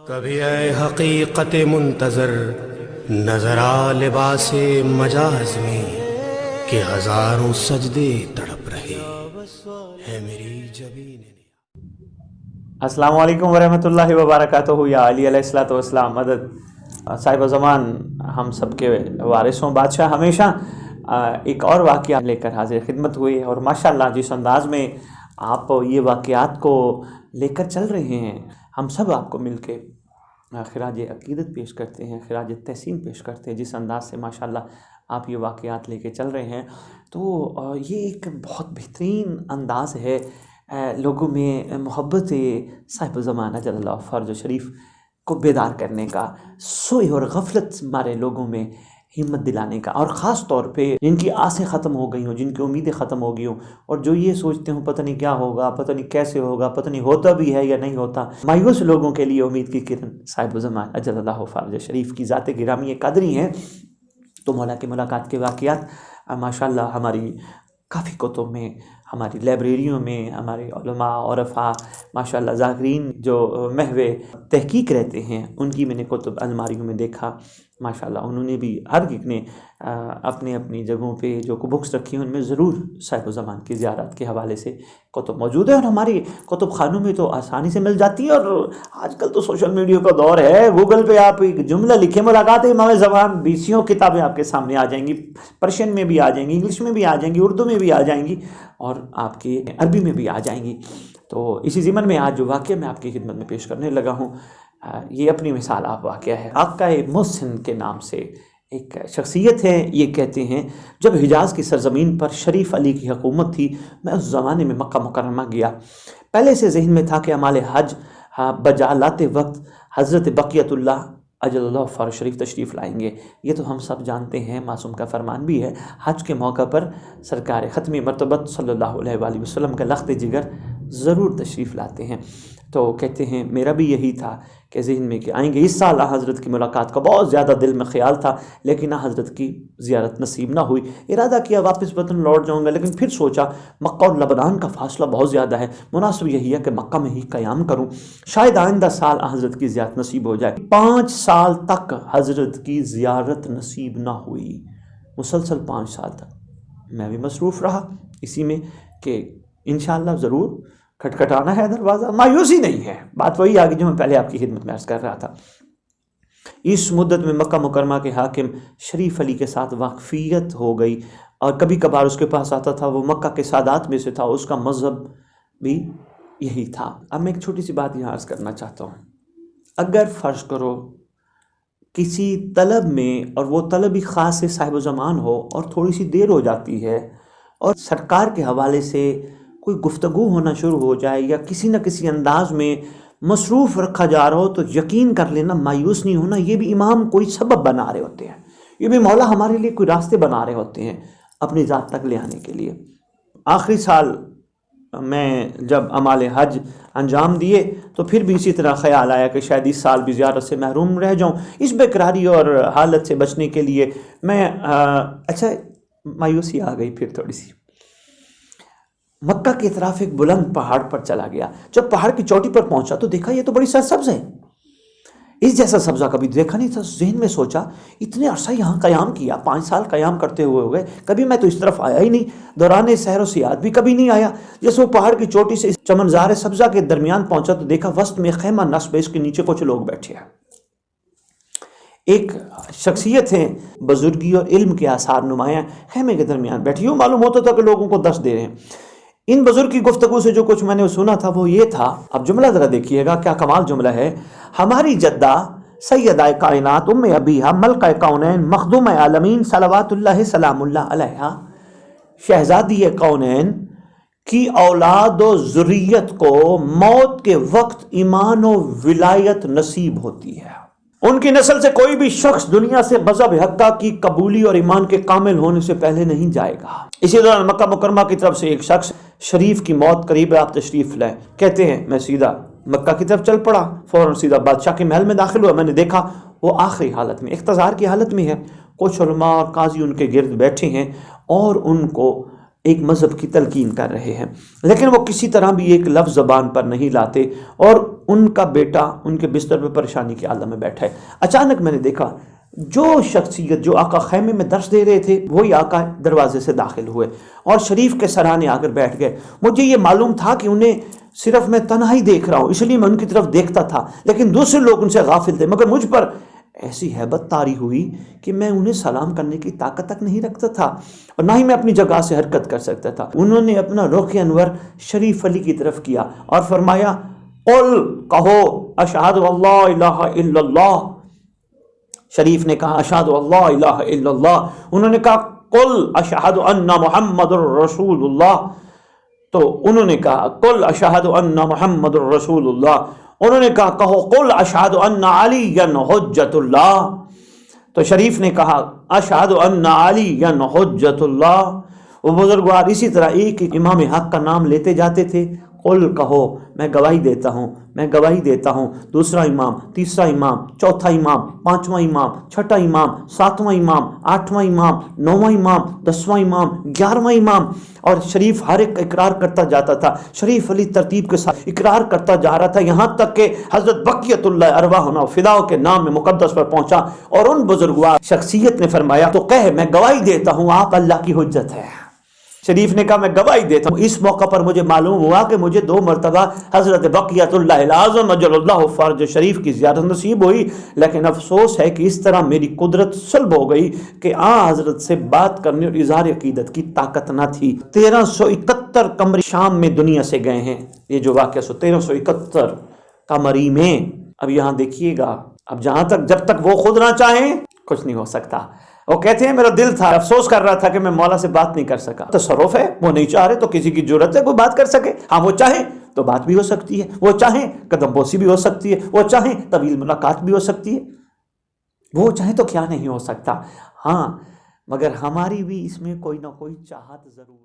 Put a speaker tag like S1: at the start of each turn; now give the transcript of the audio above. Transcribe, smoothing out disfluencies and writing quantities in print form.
S1: کبھی اے حقیقت منتظر نظر آ لباس مجاز میں کہ ہزاروں سجدے تڑپ رہے ہے میری جبین.
S2: السلام علیکم ورحمۃ اللہ وبرکاتہ. یا علی علیہ الصلوۃ والسلام. مدد صاحب زمان ہم سب کے وارث ہوں. بادشاہ ہمیشہ ایک اور واقعہ لے کر حاضر خدمت ہوئے اور ماشاءاللہ جس انداز میں آپ یہ واقعات کو لے کر چل رہے ہیں، ہم سب آپ کو مل کے خراج عقیدت پیش کرتے ہیں، خراج تحسین پیش کرتے ہیں. جس انداز سے ماشاءاللہ آپ یہ واقعات لے کے چل رہے ہیں تو یہ ایک بہت بہترین انداز ہے لوگوں میں محبت صاحب زمان اجل اللہ فرج شریف کو بیدار کرنے کا، سوئے اور غفلت مارے لوگوں میں ہمت دلانے کا، اور خاص طور پہ جن کی آسیں ختم ہو گئی ہوں، جن کی امیدیں ختم ہو گئی ہوں، اور جو یہ سوچتے ہوں پتہ نہیں کیا ہوگا، پتہ نہیں کیسے ہوگا، پتہ نہیں ہوتا بھی ہے یا نہیں ہوتا، مایوس لوگوں کے لیے امید کی کرن صاحب زمان اجل اللہ فرج شریف کی ذات گرامی قدری ہیں. تو مولا کی ملاقات کے واقعات ماشاءاللہ ہماری کافی کتب میں، ہماری لائبریریوں میں، ہمارے علماء عرفاء ماشاءاللہ ذاکرین جو محو تحقیق رہتے ہیں، ان کی میں نے کتب الماریوں میں دیکھا. ماشاءاللہ انہوں نے بھی ہر ایک نے اپنے اپنی جگہوں پہ جو بکس رکھی ہیں ان میں ضرور صاحب زمان کی زیارت کے حوالے سے کتب موجود ہے، اور ہماری کتب خانوں میں تو آسانی سے مل جاتی ہے. اور آج کل تو سوشل میڈیا کا دور ہے، گوگل پہ آپ ایک جملہ لکھیں ملاقات امام زمان، 20 کتابیں آپ کے سامنے آ جائیں گی، پرشین میں بھی آ جائیں گی، انگلش میں بھی آ جائیں گی، اردو میں بھی آ جائیں گی، اور آپ کی عربی میں بھی آ جائیں گی. تو اسی ضمن میں آج جو واقعہ میں آپ کی خدمت میں پیش کرنے لگا ہوں، یہ اپنی مثال آپ واقعہ ہے. آقا محسن کے نام سے ایک شخصیت ہے. یہ کہتے ہیں جب حجاز کی سرزمین پر شریف علی کی حکومت تھی، میں اس زمانے میں مکہ مکرمہ گیا. پہلے سے ذہن میں تھا کہ اعمال حج بجا لاتے وقت حضرت بقیت اللہ اجل اللہ فرج شریف تشریف لائیں گے. یہ تو ہم سب جانتے ہیں، معصوم کا فرمان بھی ہے. حج کے موقع پر سرکار ختم مرتبت صلی اللہ علیہ وآلہ وسلم کا لخت جگر ضرور تشریف لاتے ہیں. تو کہتے ہیں میرا بھی یہی تھا کہ ذہن میں کہ آئیں گے. اس سال حضرت کی ملاقات کا بہت زیادہ دل میں خیال تھا، لیکن حضرت کی زیارت نصیب نہ ہوئی. ارادہ کیا واپس وطن لوٹ جاؤں گا، لیکن پھر سوچا مکہ اور لبنان کا فاصلہ بہت زیادہ ہے، مناسب یہی ہے کہ مکہ میں ہی قیام کروں، شاید آئندہ سال حضرت کی زیارت نصیب ہو جائے. 5 سال تک حضرت کی زیارت نصیب نہ ہوئی، مسلسل 5 سال تک میں بھی مصروف رہا اسی میں کہ انشاءاللہ ضرور کھٹکھٹانا ہے دروازہ. مایوسی نہیں ہے، بات وہی آگی جو میں پہلے آپ کی خدمت میں عرض کر رہا تھا. اس مدت میں مکہ مکرمہ کے حاکم شریف علی کے ساتھ واقفیت ہو گئی، اور کبھی کبھار اس کے پاس آتا تھا. وہ مکہ کے سادات میں سے تھا، اس کا مذہب بھی یہی تھا. اب میں ایک چھوٹی سی بات یہاں عرض کرنا چاہتا ہوں. اگر فرض کرو کسی طلب میں، اور وہ طلب ہی خاص سے صاحب زمان ہو، اور تھوڑی سی دیر ہو جاتی ہے اور سرکار کے حوالے سے کوئی گفتگو ہونا شروع ہو جائے یا کسی نہ کسی انداز میں مصروف رکھا جا رہا ہو، تو یقین کر لینا، مایوس نہیں ہونا. یہ بھی امام کوئی سبب بنا رہے ہوتے ہیں، یہ بھی مولا ہمارے لیے کوئی راستے بنا رہے ہوتے ہیں اپنی ذات تک لے آنے کے لیے. آخری سال میں جب اعمال حج انجام دیے تو پھر بھی اسی طرح خیال آیا کہ شاید اس سال بھی زیارت سے محروم رہ جاؤں. اس بے قراری اور حالت سے بچنے کے لیے میں مایوسی آ گئی. پھر تھوڑی سی مکہ کی طرف ایک بلند پہاڑ پر چلا گیا. جب پہاڑ کی چوٹی پر پہنچا تو دیکھا یہ تو بڑی سرسبز ہے، اس جیسا سبزہ کبھی دیکھا نہیں تھا. ذہن میں سوچا اتنے عرصہ یہاں قیام کیا، 5 سال قیام کرتے ہوئے ہو گئے، کبھی میں تو اس طرف آیا ہی نہیں، دوران سحر و سیاحت بھی کبھی نہیں آیا. جیسے وہ پہاڑ کی چوٹی سے اس چمنزار سبزہ کے درمیان پہنچا تو دیکھا وسط میں خیمہ نصب ہے، اس کے نیچے کچھ لوگ بیٹھے ہیں. ایک شخصیت ہے بزرگی اور علم کے آثار نمایاں، خیمے کے درمیان بیٹھی ہو. معلوم ہوتا تھا کہ لوگوں کو درس دے رہے ہیں. ان بزرگ کی گفتگو سے جو کچھ میں نے سنا تھا وہ یہ تھا. اب جملہ ذرا دیکھیے گا، کیا کمال جملہ ہے. ہماری جدہ سیدہ کائنات ام ابیہا ملکہ کونین مخدوم عالمین صلوات اللہ سلام اللہ علیہا، شہزادی کونین کی اولاد و ذریت کو موت کے وقت ایمان و ولایت نصیب ہوتی ہے. ان کی نسل سے کوئی بھی شخص دنیا سے مذہب حقہ کی قبولی اور ایمان کے کامل ہونے سے پہلے نہیں جائے گا. اسی دوران مکہ مکرمہ کی طرف سے ایک شخص شریف کی موت قریب ہے، آپ تشریف لائیں. کہتے ہیں میں سیدھا مکہ کی طرف چل پڑا، فوراً سیدھا بادشاہ کے محل میں داخل ہوا. میں نے دیکھا وہ آخری حالت میں، اختزار کی حالت میں ہے. کچھ علماء اور قاضی ان کے گرد بیٹھے ہیں اور ان کو ایک مذہب کی تلقین کر رہے ہیں، لیکن وہ کسی طرح بھی ایک لفظ زبان پر نہیں لاتے. اور ان کا بیٹا ان کے بستر پہ پریشانی کے عالم میں بیٹھا ہے. اچانک میں نے دیکھا جو شخصیت جو آقا خیمے میں درس دے رہے تھے وہی آقا دروازے سے داخل ہوئے اور شریف کے سرانے آ کر بیٹھ گئے. مجھے یہ معلوم تھا کہ انہیں صرف میں تنہائی دیکھ رہا ہوں، اس لیے میں ان کی طرف دیکھتا تھا، لیکن دوسرے لوگ ان سے غافل تھے. مگر مجھ پر ایسی ہیبت طاری ہوئی کہ میں انہیں سلام کرنے کی طاقت تک نہیں رکھتا تھا اور نہ ہی میں اپنی جگہ سے حرکت کر سکتا تھا. انہوں نے اپنا رخ انور شریف علی کی طرف کیا اور فرمایا قل، کہو اشہد اللہ الہ الا اللہ. شریف نے کہا اشہد اللہ الہ الا اللہ. انہوں نے کہا قل اشہد ان محمد الرسول اللہ. تو انہوں نے کہا قل اشہد ان محمد الرسول اللہ. انہوں نے کہا کہو قل اشہد ان علی حجت اللہ. تو شریف نے کہا اشہد ان علی حجت اللہ. وہ بزرگوار اسی طرح ایک امام حق کا نام لیتے جاتے تھے. قل، کہو میں گواہی دیتا ہوں، میں گواہی دیتا ہوں. دوسرا امام، تیسرا امام، چوتھا امام، پانچواں امام، چھٹا امام، ساتواں امام، آٹھواں امام، نواں امام، 10واں امام، 11واں امام. اور شریف ہر ایک اقرار کرتا جاتا تھا. شریف علی ترتیب کے ساتھ اقرار کرتا جا رہا تھا یہاں تک کہ حضرت بقیت اللہ ارواحنا فداء کے نام میں مقدس پر پہنچا اور ان بزرگوار شخصیت نے فرمایا تو کہے میں گواہی دیتا ہوں آپ اللہ کی حجت ہے. شریف نے کہا میں گواہی دیتا ہوں. اس موقع پر مجھے معلوم ہوا کہ مجھے 2 مرتبہ حضرت بقیت اللہ العظم اجل اللہ فرج شریف کی زیارت نصیب ہوئی، لیکن افسوس ہے کہ اس طرح میری قدرت سلب ہو گئی کہ حضرت سے بات کرنے اور اظہار عقیدت کی طاقت نہ تھی. 1371 قمری شام میں دنیا سے گئے ہیں. یہ جو واقعہ 1371 قمری میں. اب یہاں دیکھیے گا، اب جہاں تک جب تک وہ خود نہ چاہیں کچھ نہیں ہو سکتا. وہ کہتے ہیں میرا دل تھا، افسوس کر رہا تھا کہ میں مولا سے بات نہیں کر سکا. تصرف ہے، وہ نہیں چاہ رہے تو کسی کی جرت ہے کوئی بات کر سکے. ہاں وہ چاہیں تو بات بھی ہو سکتی ہے، وہ چاہیں قدم بوسی بھی ہو سکتی ہے، وہ چاہیں طویل ملاقات بھی ہو سکتی ہے، وہ چاہیں تو کیا نہیں ہو سکتا. ہاں مگر ہماری بھی اس میں کوئی نہ کوئی چاہت ضرور